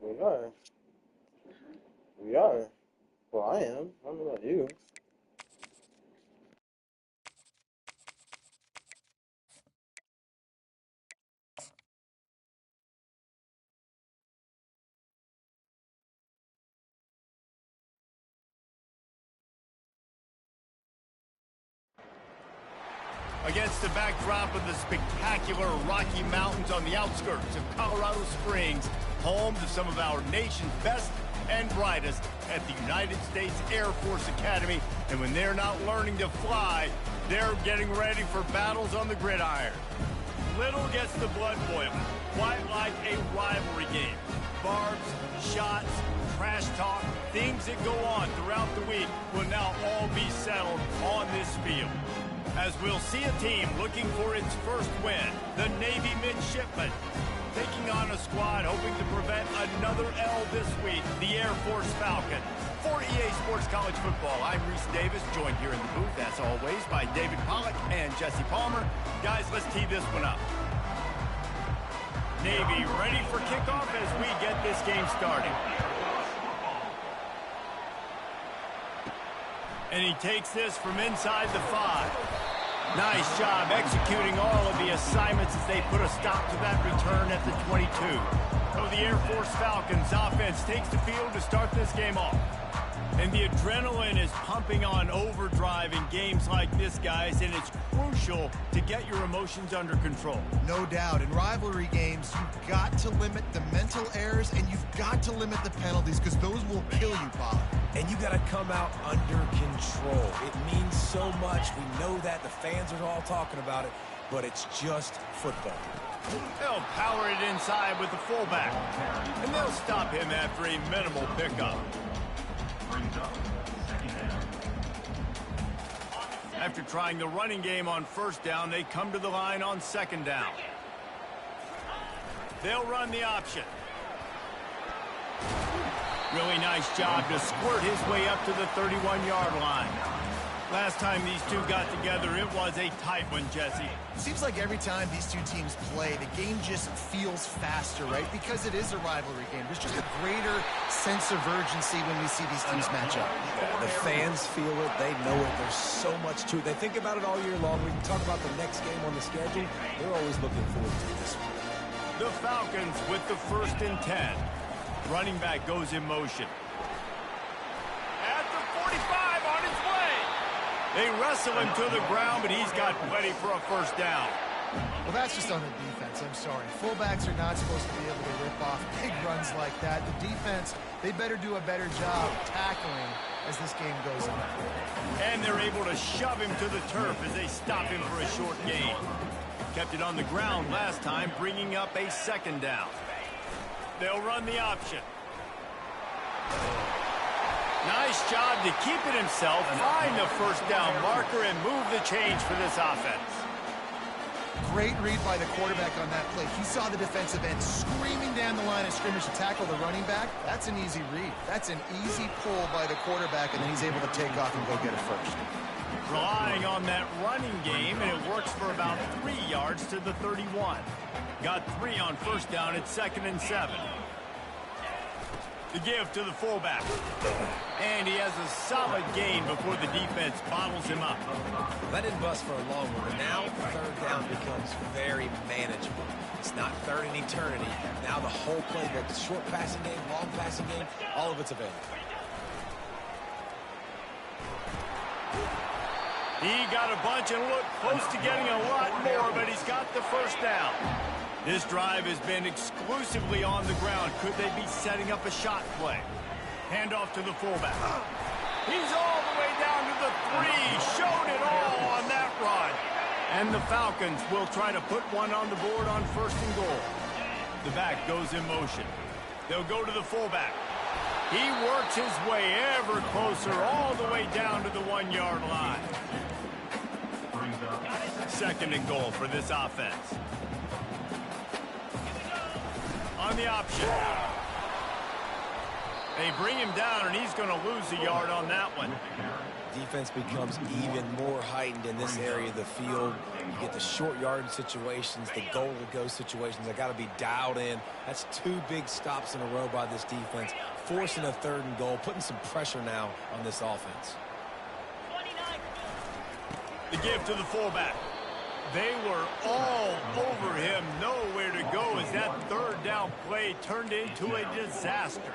We are. We are. Well, I am. I don't know about you. Against the backdrop of the spectacular Rocky Mountains on the outskirts of Colorado Springs, home to some of our nation's best and brightest at the United States Air Force Academy. And when they're not learning to fly, they're getting ready for battles on the gridiron. Little gets the blood boiling, quite like a rivalry game. Barbs, shots, trash talk, things that go on throughout the week will now all be settled on this field. As we'll see a team looking for its first win, the Navy Midshipmen, taking on a squad hoping to prevent another L this week, the Air Force Falcons. For EA Sports College Football, I'm Reese Davis, joined here in the booth, as always, by David Pollack and Jesse Palmer. Guys, let's tee this one up. Navy ready for kickoff as we get this game started. And he takes this from inside the 5. Nice job executing all of the assignments as they put a stop to that return at the 22. So the Air Force Falcons offense takes the field to start this game off. And the adrenaline is pumping on overdrive in games like this, guys, and it's crucial to get your emotions under control. No doubt. In rivalry games, you've got to limit the mental errors and you've got to limit the penalties because those will kill you, Pollard. And you got to come out under control. It means so much. We know that. The fans are all talking about it, but it's just football. They'll power it inside with the fullback. And they'll stop him after a minimal pickup. After trying the running game on first down, they come to the line on second down. They'll run the option. Really nice job to squirt his way up to the 31-yard line. Last time these two got together, it was a tight one, Jesse. Seems like every time these two teams play, the game just feels faster, right? Because it is a rivalry game. There's just a greater sense of urgency when we see these teams match up. The fans feel it. They know it. There's so much to it. They think about it all year long. We can talk about the next game on the schedule. They're always looking forward to this one. The Falcons with the 1st and 10. Running back goes in motion. At the 45 on his way. They wrestle him to the ground, but he's got plenty for a first down. Well, that's just on the defense. I'm sorry. Fullbacks are not supposed to be able to rip off big runs like that. The defense, they better do a better job tackling as this game goes on. And they're able to shove him to the turf as they stop him for a short gain. Kept it on the ground last time, bringing up a second down. They'll run the option. Nice job to keep it himself, find the first down marker, and move the change for this offense. Great read by the quarterback on that play. He saw the defensive end screaming down the line of scrimmage to tackle the running back. That's an easy read. That's an easy pull by the quarterback, and then he's able to take off and go get it first. Relying on that running game, and it works for about 3 yards to the 31. Got 3 on first down at 2nd and 7. The give to the fullback. And he has a solid gain before the defense bottles him up. That didn't bust for a long one, but now 3rd down becomes very manageable. It's not 3rd and eternity. Now the whole playbook, the short passing game, long passing game, all of it's available. He got a bunch and looked close to getting a lot more, but he's got the first down. This drive has been exclusively on the ground. Could they be setting up a shot play? Handoff to the fullback. He's all the way down to the 3. Showed it all on that run. And the Falcons will try to put one on the board on 1st and goal. The back goes in motion. They'll go to the fullback. He works his way ever closer all the way down to the 1-yard line. 2nd and goal for this offense. On the option. They bring him down, and he's going to lose a yard on that one. Defense becomes even more heightened in this area of the field. You get the short yardage situations, the goal-to-go situations. They got to be dialed in. That's 2 big stops in a row by this defense, forcing a 3rd and goal, putting some pressure now on this offense. The give to the fullback. They were all over him, nowhere to go as that 3rd down play turned into a disaster.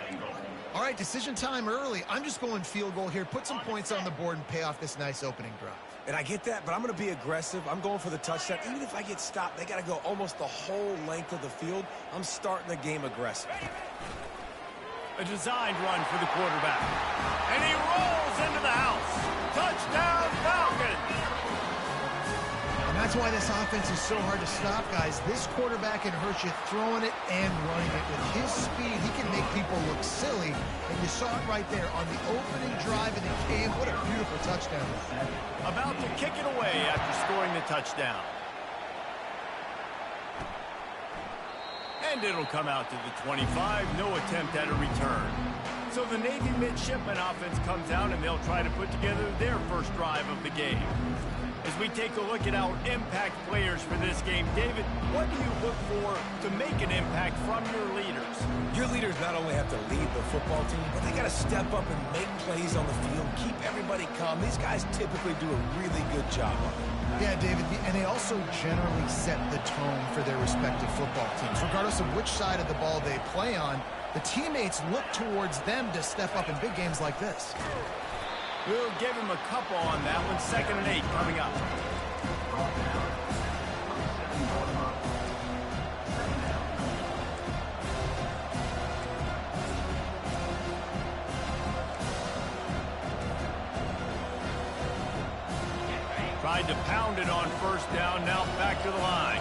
All right, decision time early. I'm just going field goal here. Put some points on the board and pay off this nice opening drive. And I get that, but I'm going to be aggressive. I'm going for the touchdown. Even if I get stopped, they got to go almost the whole length of the field. I'm starting the game aggressive. A designed run for the quarterback. And he rolls into the house. Touchdown, Falcons! And that's why this offense is so hard to stop, guys. This quarterback can hurt you throwing it and running it. With his speed, he can make people look silly. And you saw it right there on the opening drive of the game. What a beautiful touchdown. About to kick it away after scoring the touchdown. And it'll come out to the 25. No attempt at a return. So the Navy midshipman offense comes out, and they'll try to put together their first drive of the game. As we take a look at our impact players for this game, David, what do you look for to make an impact from your leaders? Your leaders not only have to lead the football team, but they got to step up and make plays on the field, keep everybody calm. These guys typically do a really good job of it. Yeah, David, and they also generally set the tone for their respective football teams. Regardless of which side of the ball they play on, the teammates look towards them to step up in big games like this. We'll give him a couple on that one. 2nd and 8 coming up. Tried to pound it on 1st down. Now back to the line.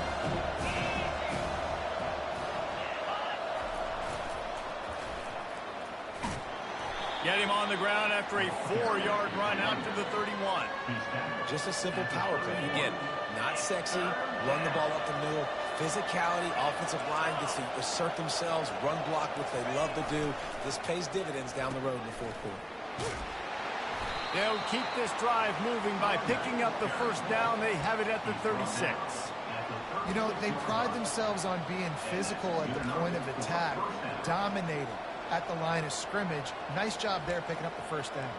Get him on the ground after a 4-yard run out to the 31. Just a simple power play. Again, not sexy, run the ball up the middle, physicality, offensive line gets to assert themselves, run block, which they love to do. This pays dividends down the road in the 4th quarter. They'll keep this drive moving by picking up the 1st down. They have it at the 36. You know, they pride themselves on being physical at the point of attack, dominating at the line of scrimmage. Nice job there picking up the 1st down.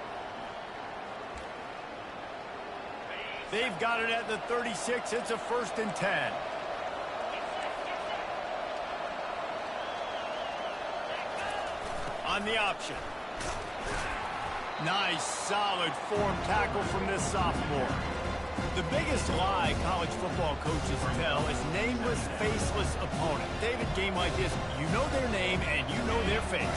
They've got it at the 36. It's a 1st and 10. On the option. Nice, solid form tackle from this sophomore. The biggest lie college football coaches tell is nameless, faceless opponent. David, game like this, you know their name and you know their face.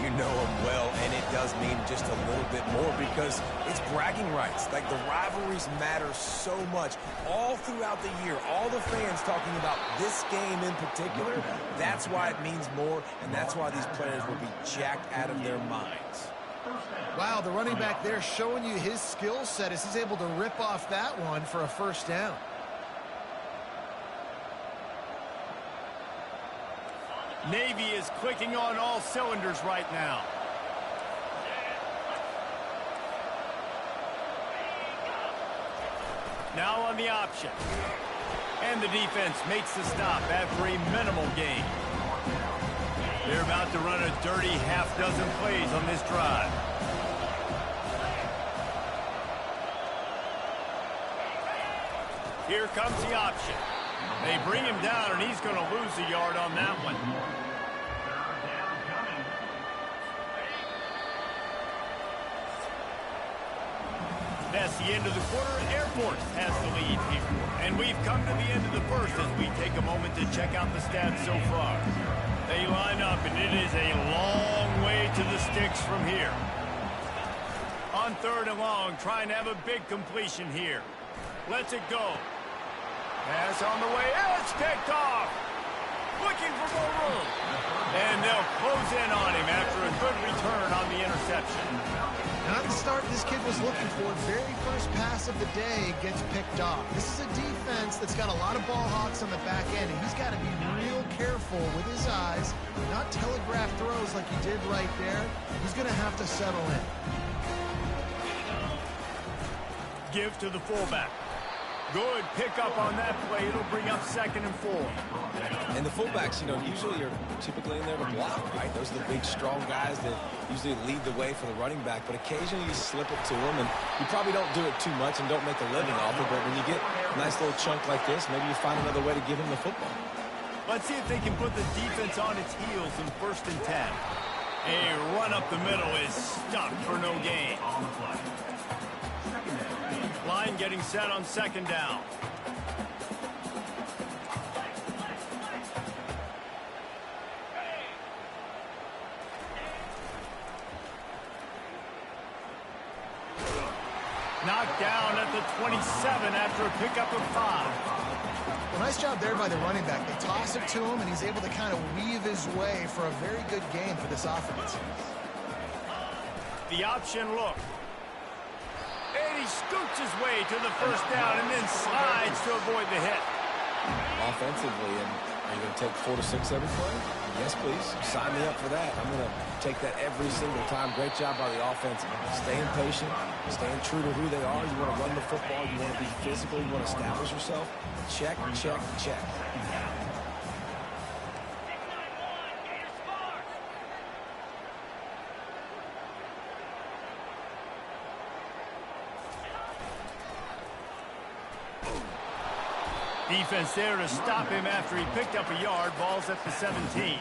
You know them well, and it does mean just a little bit more because it's bragging rights. Like, the rivalries matter so much all throughout the year. All the fans talking about this game in particular, that's why it means more, and that's why these players will be jacked out of their minds. Wow, the running back there showing you his skill set as he's able to rip off that one for a 1st down. Navy is clicking on all cylinders right now. Now on the option. And the defense makes the stop after a minimal gain. They're about to run a dirty half-dozen plays on this drive. Here comes the option. They bring him down, and he's going to lose a yard on that one. That's the end of the quarter. Air Force has the lead here. And we've come to the end of the 1st as we take a moment to check out the stats so far. They line up, and it is a long way to the sticks from here. On 3rd and long, trying to have a big completion here. Lets it go. Pass on the way. It's picked off. Looking for more room. And they'll close in on him after a good return on the interception. Not the start this kid was looking for. Very first pass of the day gets picked off. This is a defense that's got a lot of ball hawks on the back end, and he's got to be real careful with his eyes, not telegraph throws like he did right there. He's going to have to settle in. Give to the fullback. Good pickup on that play. It'll bring up 2nd and 4. And the fullbacks, usually are typically in there to block, right? Those are the big, strong guys that usually lead the way for the running back. But occasionally you slip it to them, and you probably don't do it too much and don't make a living off it. But when you get a nice little chunk like this, maybe you find another way to give him the football. Let's see if they can put the defense on its heels in 1st and 10. A run up the middle is stuck for no gain. Line getting set on 2nd down. Knocked down at the 27 after a pickup of 5. Well, nice job there by the running back. They toss it to him, and he's able to kind of weave his way for a very good game for this offense. The option look. And he scoots his way to the 1st down and then slides to avoid the hit. Offensively, and are you going to take 4 to 6 every play? Yes, please. Sign me up for that. I'm going to take that every single time. Great job by the offense. Staying patient, staying true to who they are. You want to run the football. You want to be physical. You want to establish yourself. Check, check, check. Defense there to stop him after he picked up a yard. Ball's at the 17.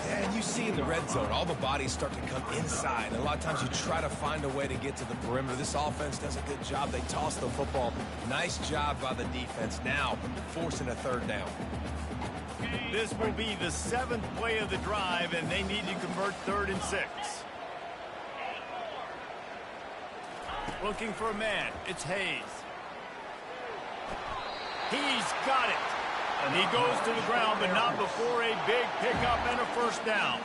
And you see in the red zone, all the bodies start to come inside. And a lot of times you try to find a way to get to the perimeter. This offense does a good job. They toss the football. Nice job by the defense. Now forcing a 3rd down. This will be the 7th play of the drive, and they need to convert 3rd and 6. Looking for a man. It's Hayes. He's got it. And he goes to the ground, but not before a big pickup and a 1st down.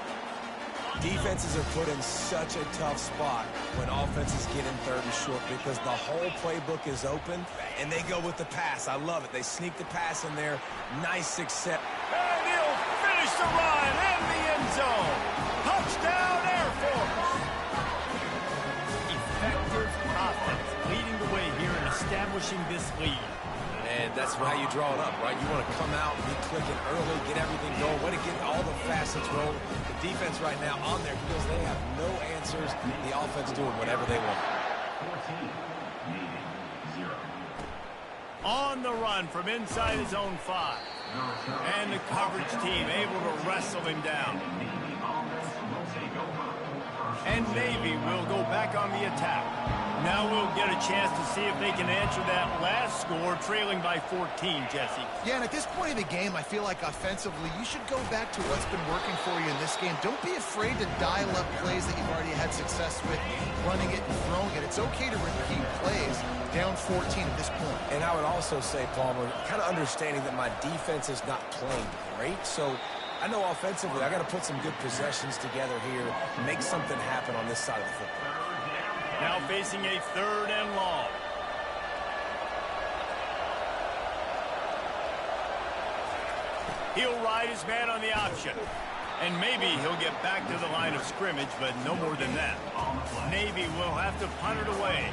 Defenses are put in such a tough spot when offenses get in 3rd and short because the whole playbook is open, and they go with the pass. I love it. They sneak the pass in there. Nice success. And he'll finish the run in the end zone. Touchdown, Air Force. Effective offense leading the way here in establishing this lead. And that's how you draw it up, right? You want to come out, be clicking early, get everything going, way to get all the facets rolling. The defense right now on there because they have no answers. The offense doing whatever they want. On the run from inside his own 5. And the coverage team able to wrestle him down. And Navy will go back on the attack. Now we'll get a chance to see if they can answer that last score, trailing by 14, Jesse. Yeah, and at this point of the game, I feel like offensively, you should go back to what's been working for you in this game. Don't be afraid to dial up plays that you've already had success with, running it and throwing it. It's okay to repeat plays down 14 at this point. And I would also say, Palmer, kind of understanding that my defense is not playing great, so I know offensively I got to put some good possessions together here, make something happen on this side of the football. Now facing a 3rd and long. He'll ride his man on the option. And maybe he'll get back to the line of scrimmage, but no more than that. Navy will have to punt it away.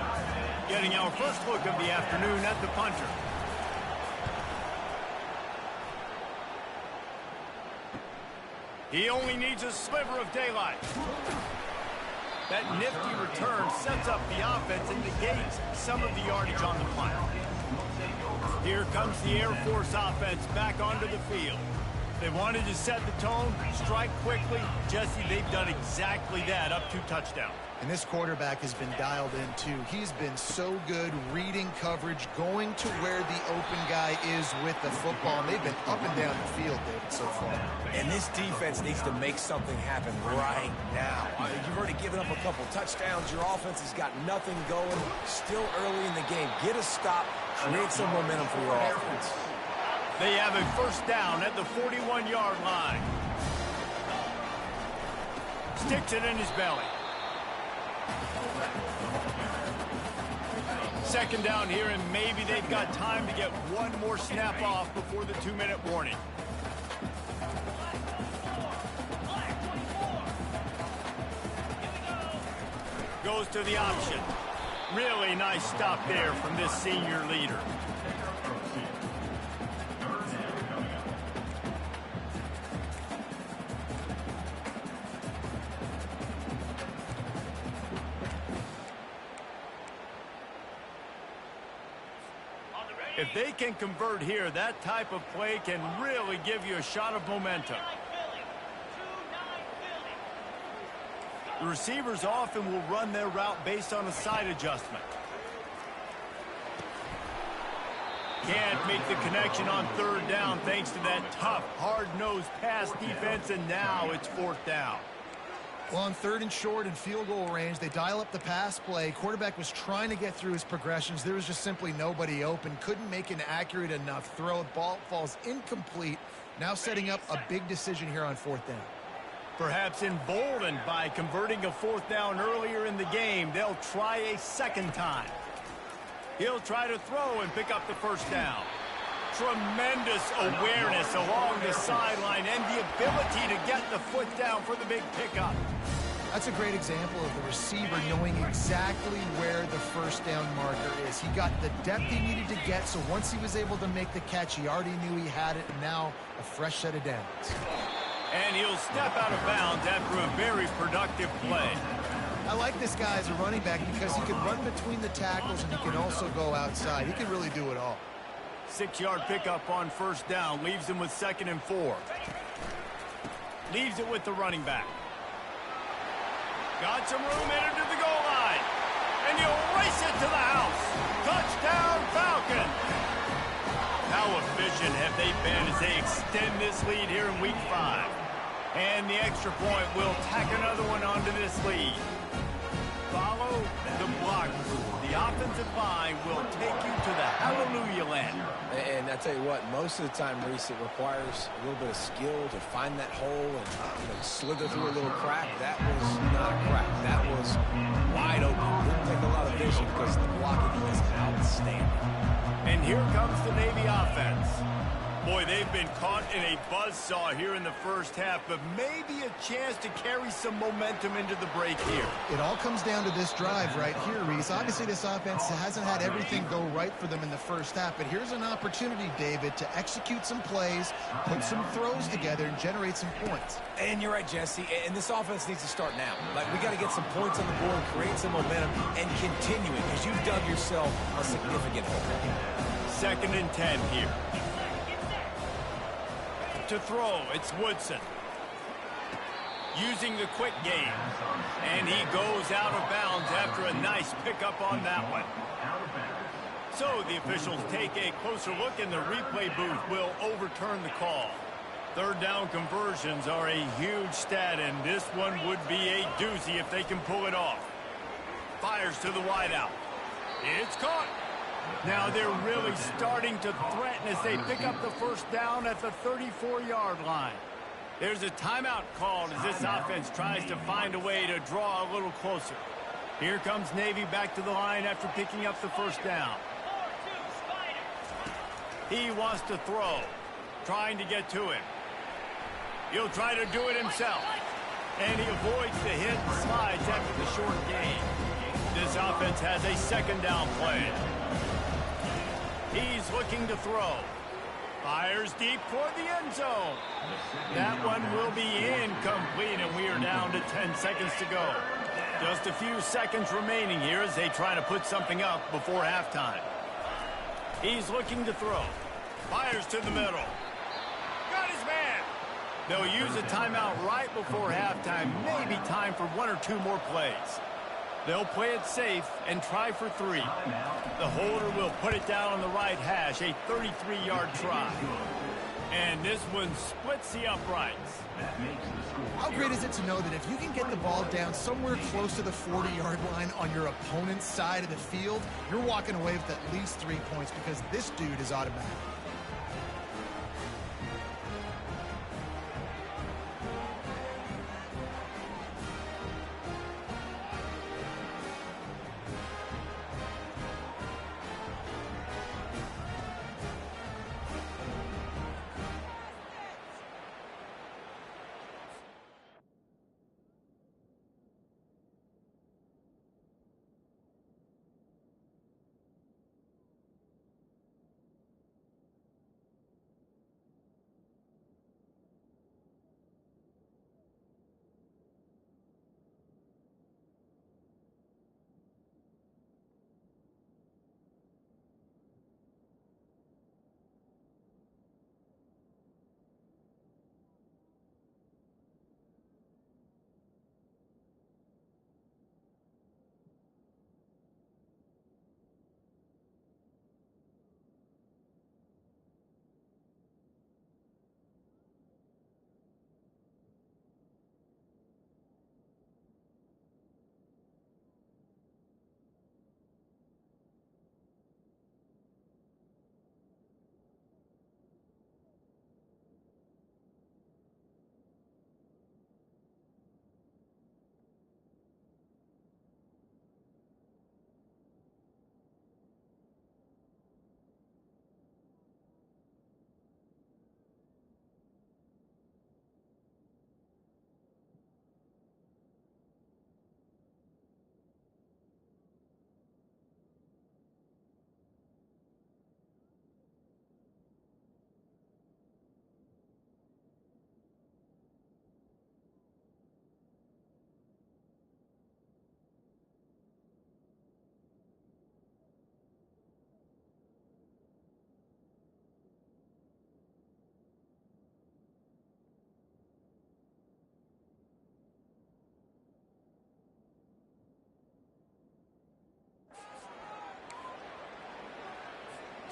Getting our first look of the afternoon at the punter. He only needs a sliver of daylight. That nifty return sets up the offense and negates some of the yardage on the punt. Here comes the Air Force offense back onto the field. They wanted to set the tone, strike quickly. Jesse, they've done exactly that, up 2 touchdowns. And this quarterback has been dialed in, too. He's been so good reading coverage, going to where the open guy is with the football. And they've been up and down the field, David, so far. And this defense needs to make something happen right now. You've already given up a couple touchdowns. Your offense has got nothing going. Still early in the game. Get a stop. Create some momentum for your offense. They have a 1st down at the 41-yard line. Sticks it in his belly. Second down here, and maybe they've got time to get one more snap off before the 2-minute warning. Goes to the option. Really nice stop there from this senior leader. If they can convert here, that type of play can really give you a shot of momentum. The receivers often will run their route based on a side adjustment. Can't make the connection on third down thanks to that tough, hard-nosed pass defense, and now it's fourth down. Well, on third and short and field goal range, they dial up the pass play. Quarterback was trying to get through his progressions. There was just simply nobody open. Couldn't make an accurate enough throw. Ball falls incomplete. Now setting up a big decision here on fourth down. Perhaps emboldened by converting a fourth down earlier in the game, they'll try a second time. He'll try to throw and pick up the first down. Tremendous awareness along the sideline and the ability to get the foot down for the big pickup. That's a great example of the receiver knowing exactly where the first down marker is. He got the depth he needed to get, so once he was able to make the catch, he already knew he had it, and now a fresh set of downs. And he'll step out of bounds after a very productive play. I like this guy as a running back because he can run between the tackles and he can also go outside. He can really do it all. 6-yard pickup on first down leaves him with 2nd and 4. Leaves it with the running back. Got some room headed to the goal line. And he'll race it to the house. Touchdown, Falcon. How efficient have they been as they extend this lead here in week 5? And the extra point will tack another one onto this lead. Follow the block. The offensive line will take you to the hallelujah land. And I tell you what, most of the time, Reese, it requires a little bit of skill to find that hole and slither through a little crack. That was not a crack. That was wide open. Didn't take a lot of vision because the blocking was outstanding. And here comes the Navy offense. Boy, they've been caught in a buzzsaw here in the first half, but maybe a chance to carry some momentum into the break here. It all comes down to this drive right here, Reese. Obviously, this offense hasn't had everything go right for them in the first half, but here's an opportunity, David, to execute some plays, put some throws together, and generate some points. And you're right, Jesse, and this offense needs to start now. Like, we got to get some points on the board, create some momentum, and continue it, because you've dug yourself a significant hole. 2nd and 10 here. To throw, it's Woodson. Using the quick game. And he goes out of bounds after a nice pickup on that one. So the officials take a closer look, and the replay booth will overturn the call. Third down conversions are a huge stat, and this one would be a doozy if they can pull it off. Fires to the wideout. It's caught. Now they're really starting to threaten as they pick up the first down at the 34-yard line. There's a timeout called as this offense tries to find a way to draw a little closer. Here comes Navy back to the line after picking up the first down. He wants to throw, trying to get to him. He'll try to do it himself. And he avoids the hit and slides after the short gain. This offense has a 2nd down play. He's looking to throw. Fires deep toward the end zone. That one will be incomplete, and we are down to 10 seconds to go. Just a few seconds remaining here as they try to put something up before halftime. He's looking to throw. Fires to the middle. Got his man. They'll use a timeout right before halftime. Maybe time for 1 or 2 more plays. They'll play it safe and try for 3. The holder will put it down on the right hash, a 33-yard try. And this one splits the uprights. How great is it to know that if you can get the ball down somewhere close to the 40-yard line on your opponent's side of the field, you're walking away with at least 3 points because this dude is automatic.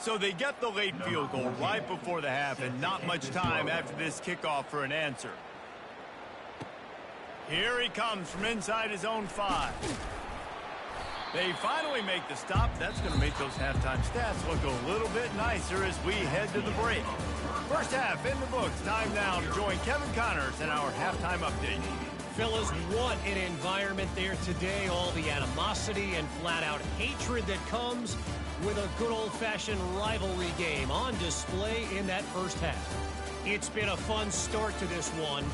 So they get the late field goal right before the half and not much time after this kickoff for an answer. Here he comes from inside his own 5. They finally make the stop. That's going to make those halftime stats look a little bit nicer as we head to the break. First half in the books. Time now to join Kevin Connors in our halftime update. Fellas, what an environment there today. All the animosity and flat-out hatred that comes with a good old-fashioned rivalry game on display in that first half. It's been a fun start to this one,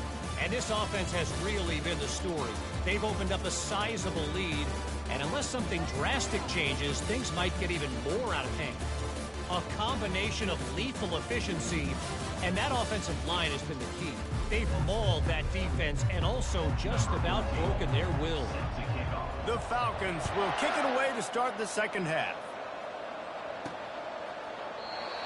and this offense has really been the story. They've opened up a sizable lead, and unless something drastic changes, things might get even more out of hand. A combination of lethal efficiency, and that offensive line has been the key. They've mauled that defense and also just about broken their will. The Falcons will kick it away to start the second half.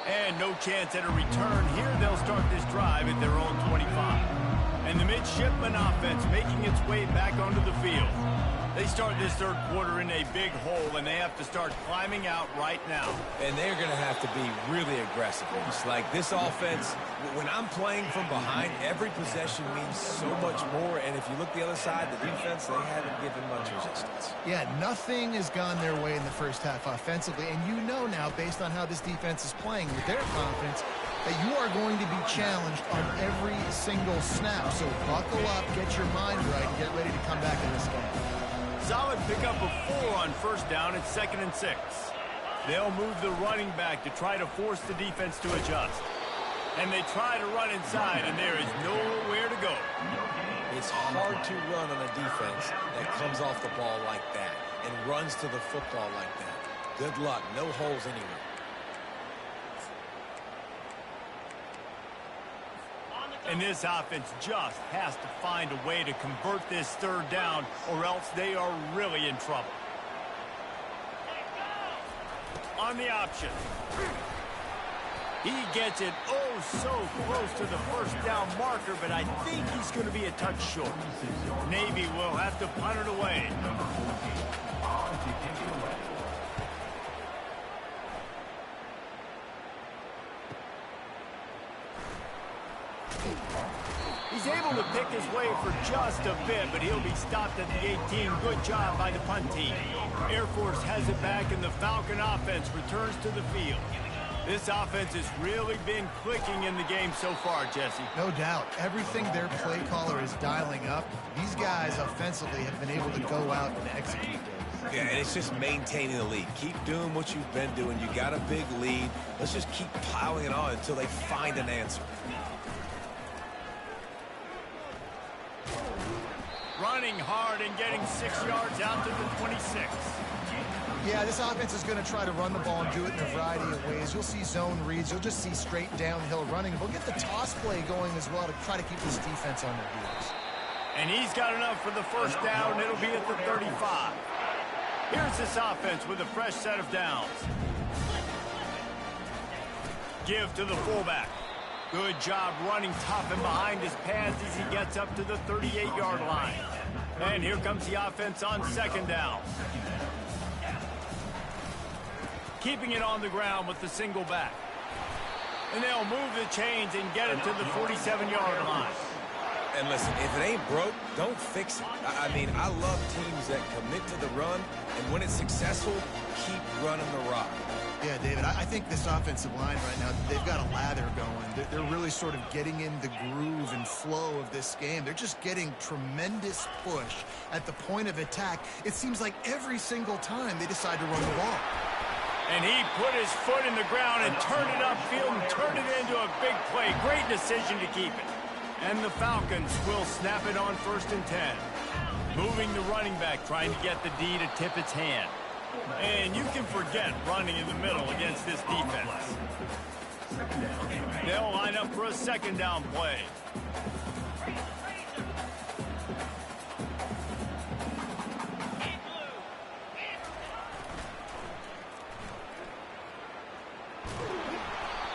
And no chance at a return here. They'll start this drive at their own 25. And the midshipman offense making its way back onto the field. They start this third quarter in a big hole, and they have to start climbing out right now. And they're going to have to be really aggressive. It's like this offense, when I'm playing from behind, every possession means so much more. And if you look the other side, the defense, they haven't given much resistance. Yeah, nothing has gone their way in the first half offensively. And you know now, based on how this defense is playing with their confidence, that you are going to be challenged on every single snap. So buckle up, get your mind right, and get ready to come back in this game. Solid pickup of 4 on first down at 2nd and 6. They'll move the running back to try to force the defense to adjust. And they try to run inside, and there is nowhere to go. It's hard to run on a defense that comes off the ball like that and runs to the football like that. Good luck. No holes anywhere. And this offense just has to find a way to convert this third down, or else they are really in trouble. On the option. He gets it oh so close to the first down marker, but I think he's going to be a touch short. Navy will have to punt it away. He's able to pick his way for just a bit, but he'll be stopped at the 18. Good job by the punt team. Air Force has it back, and the Falcon offense returns to the field. This offense has really been clicking in the game so far, Jesse. No doubt. Everything their play caller is dialing up, these guys offensively have been able to go out and execute. Yeah, and it's just maintaining the lead. Keep doing what you've been doing. You got a big lead. Let's just keep piling it on until they find an answer. Running hard and getting 6 yards out to the 26. Yeah, this offense is going to try to run the ball and do it in a variety of ways. You'll see zone reads. You'll just see straight downhill running. We'll get the toss play going as well to try to keep this defense on their heels. And he's got enough for the first down. It'll be at the 35. Here's this offense with a fresh set of downs. Give to the fullback. Good job running top and behind his pads as he gets up to the 38-yard line. And here comes the offense on second down. Keeping it on the ground with the single back. And they'll move the chains and get it to the 47-yard line. And listen, if it ain't broke, don't fix it. I mean, I love teams that commit to the run, and when it's successful, keep running the rock. Yeah, David, I think this offensive line right now, they've got a lather going. They're really sort of getting in the groove and flow of this game. They're just getting tremendous push at the point of attack. It seems like every single time they decide to run the ball. And he put his foot in the ground and turned it upfield and turned it into a big play. Great decision to keep it. And the Falcons will snap it on 1st and 10. Moving the running back, trying to get the D to tip its hand. And you can forget running in the middle against this defense. They'll line up for a second down play.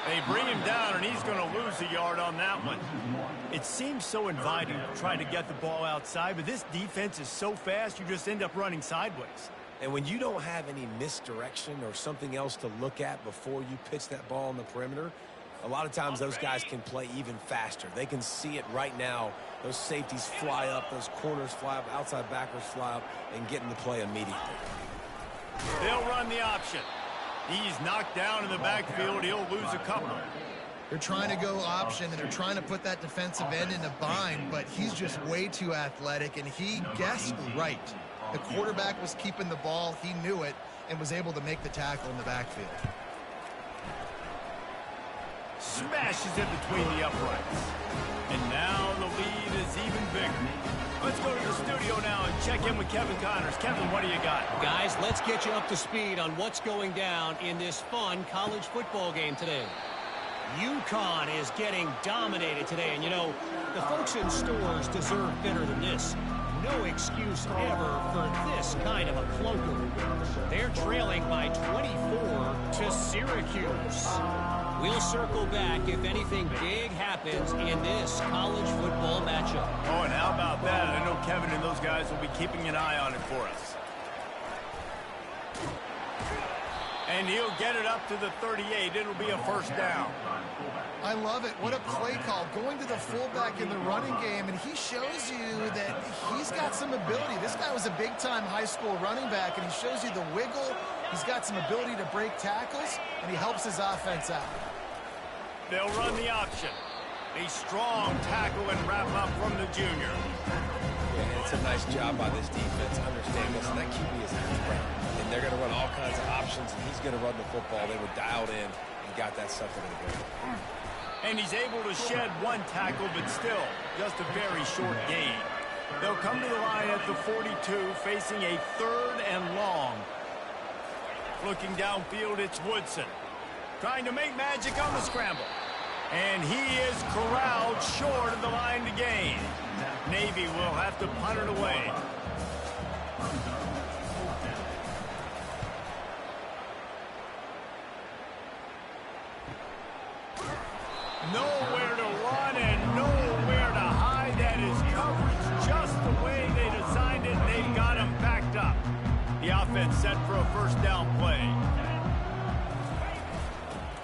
They bring him down, and he's going to lose a yard on that one. It seems so inviting to try to get the ball outside, but this defense is so fast, you just end up running sideways. And when you don't have any misdirection or something else to look at before you pitch that ball on the perimeter, a lot of times those guys can play even faster. They can see it right now. Those safeties fly up, those corners fly up, outside backers fly up, and get into play immediately. They'll run the option. He's knocked down in the backfield. He'll lose a couple. They're trying to go option, and they're trying to put that defensive end in a bind, but he's just way too athletic, and he guessed right. The quarterback was keeping the ball. He knew it and was able to make the tackle in the backfield. Smashes in between the uprights. And now the lead is even bigger. Let's go to the studio now and check in with Kevin Connors. Kevin, what do you got? Guys, let's get you up to speed on what's going down in this fun college football game today. UConn is getting dominated today, and you know, the folks in stores deserve better than this. No excuse ever for this kind of a clunker. They're trailing by 24 to Syracuse. We'll circle back if anything big happens in this college football matchup. Oh, and how about that? I know Kevin and those guys will be keeping an eye on it for us. And he'll get it up to the 38. It'll be a first down. I love it. What a play call. Going to the fullback in the running game, and he shows you that he's got some ability. This guy was a big-time high school running back, and he shows you the wiggle. He's got some ability to break tackles, and he helps his offense out. They'll run the option. A strong tackle and wrap up from the junior. Yeah, it's a nice job by this defense. Understand this, and that QB is great. And they're going to run all kinds of options, and he's going to run the football. They were dialed in and got that stuff into the game. And he's able to shed one tackle, but still just a very short gain. They'll come to the line at the 42, facing a 3rd and long. Looking downfield, it's Woodson. Trying to make magic on the scramble. And he is corralled short of the line to gain. Navy will have to punt it away. Nowhere to run and nowhere to hide. That is coverage just the way they designed it. They've got him backed up. The offense set for a first down play.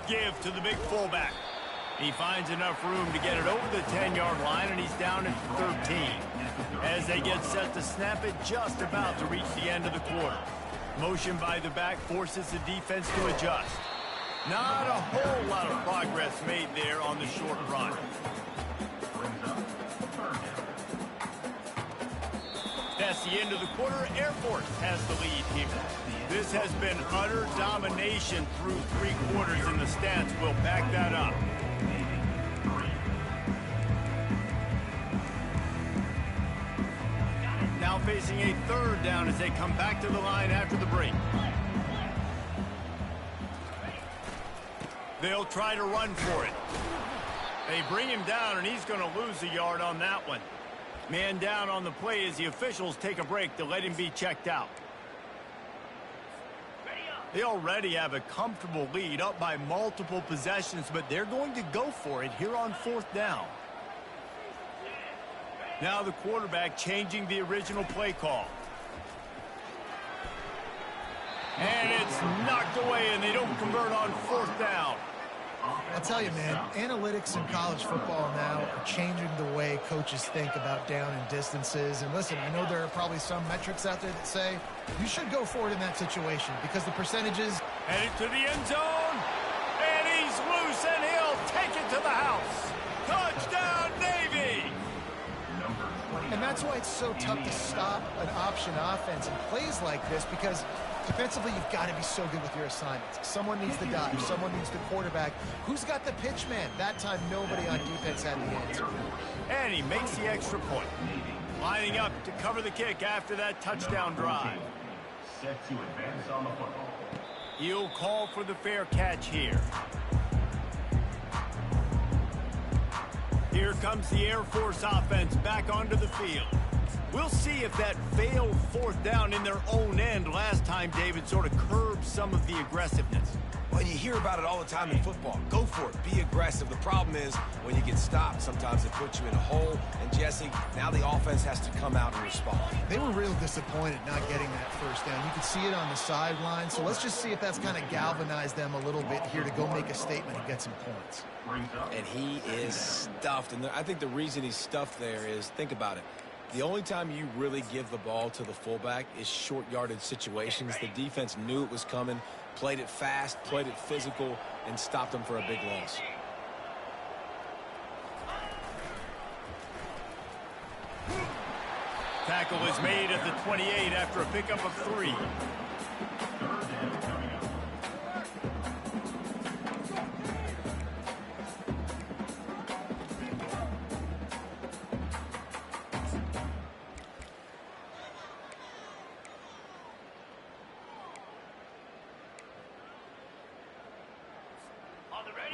Give to the big fullback. He finds enough room to get it over the 10-yard line, and he's down at 13. As they get set to snap it, just about to reach the end of the quarter. Motion by the back forces the defense to adjust. Not a whole lot of progress made there on the short run. That's the end of the quarter. Air Force has the lead here. This has been utter domination through 3 quarters, and the stats will back that up. Now facing a 3rd down as they come back to the line after the break. They'll try to run for it. They bring him down, and he's going to lose a yard on that one. Man down on the play as the officials take a break to let him be checked out. They already have a comfortable lead, up by multiple possessions, but they're going to go for it here on 4th down. Now the quarterback changing the original play call. And it's knocked away, and they don't convert on 4th down. I'll tell you, man, analytics in college football now are changing the way coaches think about down and distances. And listen, I know there are probably some metrics out there that say you should go for it in that situation because the percentages... Headed to the end zone, and he's loose, and he'll take it to the house. Touchdown, Navy! And that's why it's so tough to stop an option offense and plays like this, because defensively you've got to be so good with your assignments. Someone needs the dive, someone needs the quarterback. Who's got the pitch man? That time nobody on defense had the answer. And he makes the extra point. Lining up to cover the kick after that touchdown drive. Set to advance on the football. He'll call for the fair catch here. Here comes the Air Force offense back onto the field. We'll see if that failed 4th down in their own end last time, David, sort of curbed some of the aggressiveness. Well, you hear about it all the time in football. Go for it. Be aggressive. The problem is when you get stopped, sometimes it puts you in a hole. And, Jesse, now the offense has to come out and respond. They were real disappointed not getting that first down. You could see it on the sideline. So let's just see if that's kind of galvanized them a little bit here to go make a statement and get some points. And he is stuffed. And I think the reason he's stuffed there is, think about it. The only time you really give the ball to the fullback is short yardage situations. The defense knew it was coming, played it fast, played it physical, and stopped them for a big loss. Tackle is made at the 28 after a pickup of 3.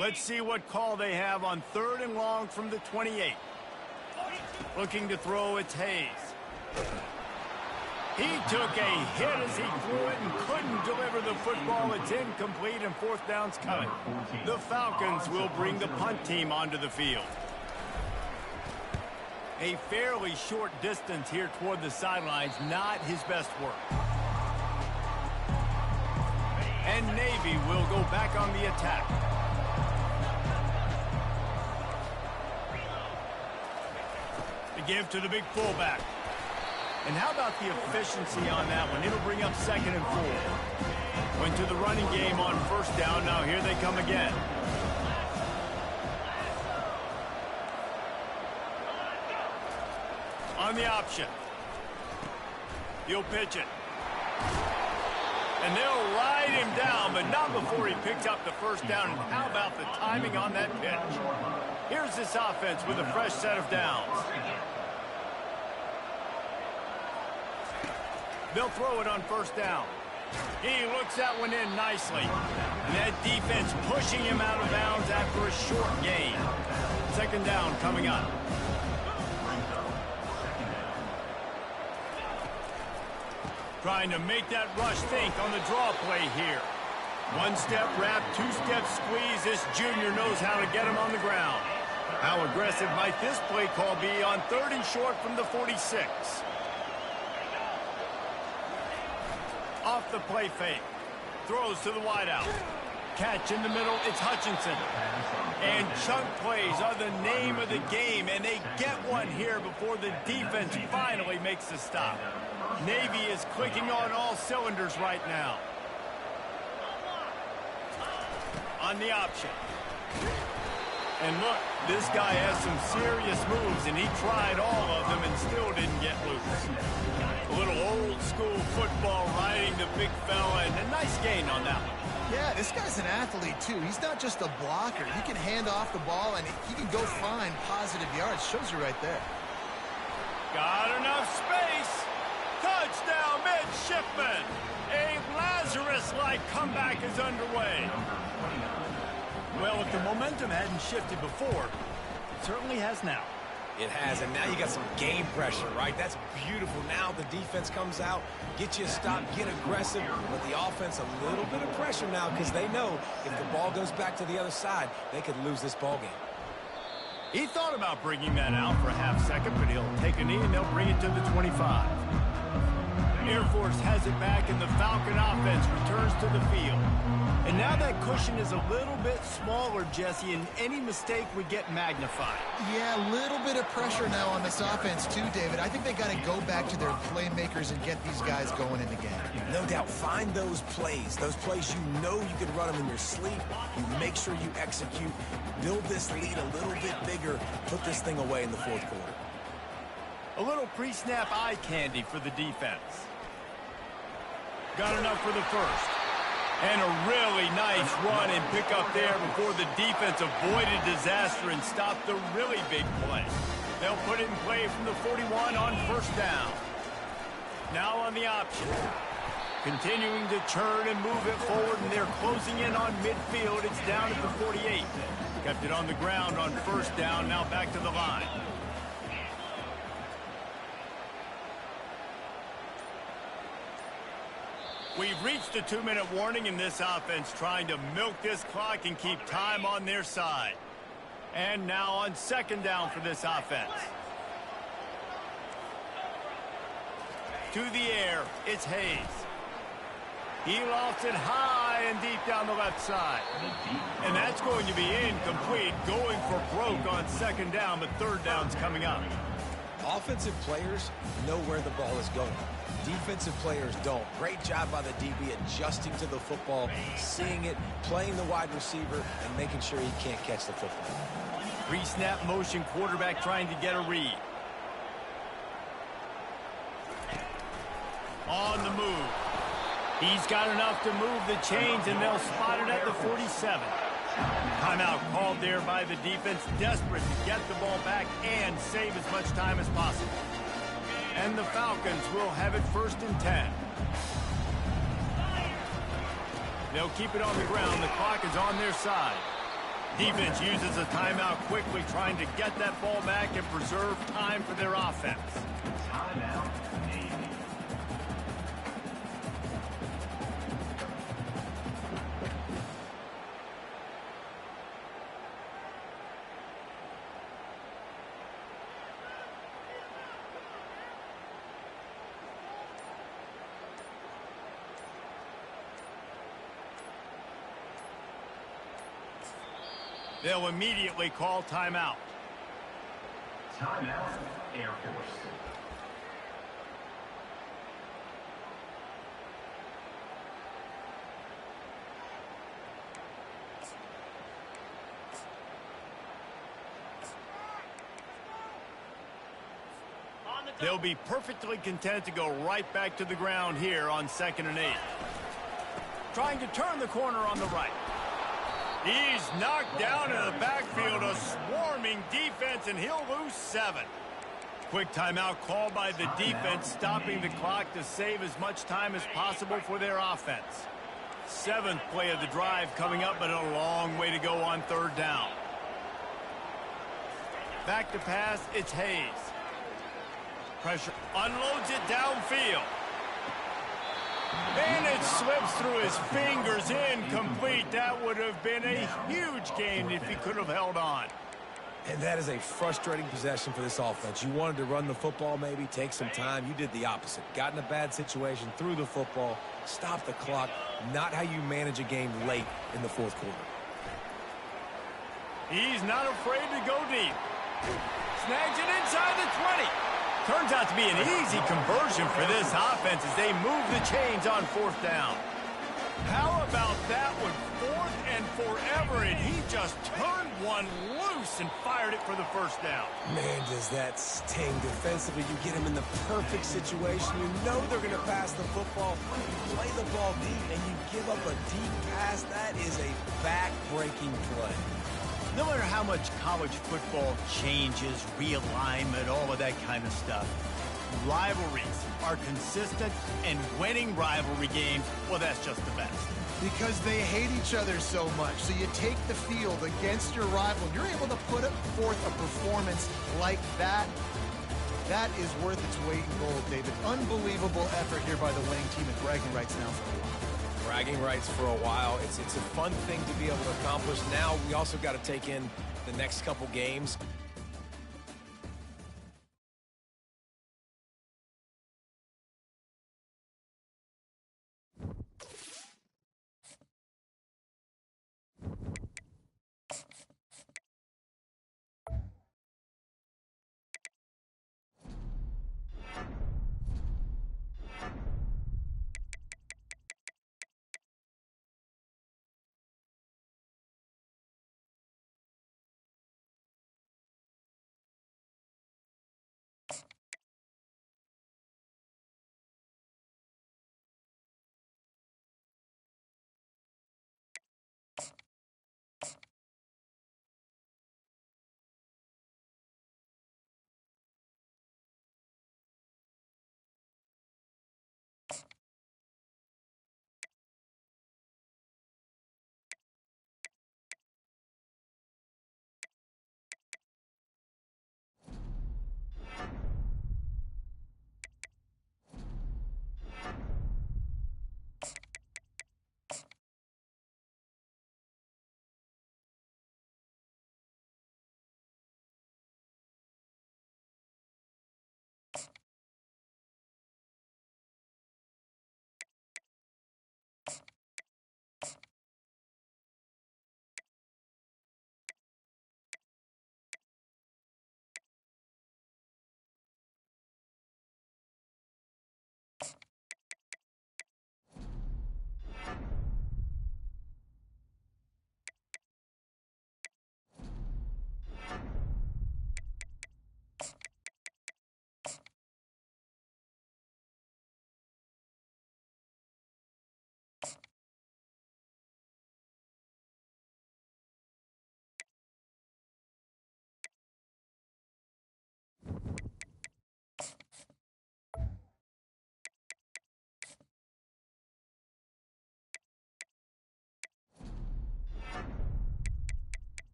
Let's see what call they have on 3rd and long from the 28. Looking to throw, it's Hayes. He took a hit as he threw it and couldn't deliver the football. It's incomplete and 4th down's coming. The Falcons will bring the punt team onto the field. A fairly short distance here toward the sidelines, not his best work. And Navy will go back on the attack. Give to the big fullback. And how about the efficiency on that one? It'll bring up 2nd and 4. Went to the running game on 1st down. Now here they come again. On the option. He'll pitch it. And they'll ride him down, but not before he picked up the 1st down. And how about the timing on that pitch? Here's this offense with a fresh set of downs. They'll throw it on 1st down. He looks that one in nicely. And that defense pushing him out of bounds after a short gain. 2nd down coming up. Trying to make that rush think on the draw play here. 1-step wrap, 2-step squeeze. This junior knows how to get him on the ground. How aggressive might this play call be on 3rd and short from the 46? Off the play fake. Throws to the wideout. Catch in the middle, it's Hutchinson. And chunk plays are the name of the game, and they get one here before the defense finally makes the stop. Navy is clicking on all cylinders right now. On the option. And look, this guy has some serious moves, and he tried all of them and still didn't get loose. A little old-school football riding the big fella, and a nice gain on that one. Yeah, this guy's an athlete, too. He's not just a blocker. He can hand off the ball, and he can go find positive yards. Shows you right there. Got enough space. Touchdown, midshipman. A Lazarus-like comeback is underway. Well, if the momentum hadn't shifted before, it certainly has now. It has, and now you got some game pressure, right? That's beautiful. Now the defense comes out, get you a stop, get aggressive, but the offense a little bit of pressure now because they know if the ball goes back to the other side, they could lose this ball game. He thought about bringing that out for a half second, but he'll take a knee and they'll bring it to the 25. Air Force has it back, and the Falcon offense returns to the field. And now that cushion is a little bit smaller, Jesse, and any mistake would get magnified. Yeah, a little bit of pressure now on this offense too, David. I think they got to go back to their playmakers and get these guys going in the game. No doubt. Find those plays you know you can run them in your sleep. You make sure you execute. Build this lead a little bit bigger. Put this thing away in the 4th quarter. A little pre-snap eye candy for the defense. Got enough for the 1st. And a really nice run and pick up there before the defense avoided disaster and stopped the really big play. They'll put it in play from the 41 on 1st down. Now on the option. Continuing to turn and move it forward, and they're closing in on midfield. It's down at the 48. Kept it on the ground on 1st down, now back to the line. We've reached the 2-minute warning in this offense, trying to milk this clock and keep time on their side. And now on second down for this offense. To the air, it's Hayes. He lofts it high and deep down the left side. And that's going to be incomplete, going for broke on second down, but third down's coming up. Offensive players know where the ball is going. Defensive players don't. Great job by the DB adjusting to the football, seeing it, playing the wide receiver, and making sure he can't catch the football. Pre-snap motion, quarterback trying to get a read. On the move. He's got enough to move the chains, and they'll spot it at the 47. Timeout called there by the defense, desperate to get the ball back and save as much time as possible. And the Falcons will have it 1st and 10. They'll keep it on the ground. The clock is on their side. Defense uses a timeout quickly, trying to get that ball back and preserve time for their offense. Timeout. They'll immediately call timeout. Timeout, Air Force. They'll be perfectly content to go right back to the ground here on 2nd and 8. Trying to turn the corner on the right. He's knocked down in the backfield, a swarming defense, and he'll lose 7. Quick timeout called by the defense, stopping the clock to save as much time as possible for their offense. 7th play of the drive coming up, but a long way to go on 3rd down. Back to pass, it's Hayes. Pressure, unloads it downfield. And it slips through his fingers, incomplete. That would have been a huge gain if he could have held on. And that is a frustrating possession for this offense. You wanted to run the football, maybe take some time. You did the opposite. Got in a bad situation, threw the football, stopped the clock. Not how you manage a game late in the 4th quarter. He's not afraid to go deep. Snags it inside the 20. Turns out to be an easy conversion for this offense as they move the chains on 4th down. How about that one? 4th and forever, and he just turned one loose and fired it for the 1st down. Man, does that sting defensively. You get him in the perfect situation. You know they're going to pass the football. You play the ball deep, and you give up a deep pass. That is a back-breaking play. No matter how much college football changes, realignment, all of that kind of stuff, rivalries are consistent, and winning rivalry games, well, that's just the best. Because they hate each other so much. So you take the field against your rival. You're able to put forth a performance like that. That is worth its weight in gold, David. Unbelievable effort here by the winning team, and bragging rights now for a while. Bragging rights for a while. It's a fun thing to be able to accomplish. Now we also got to take in the next couple games.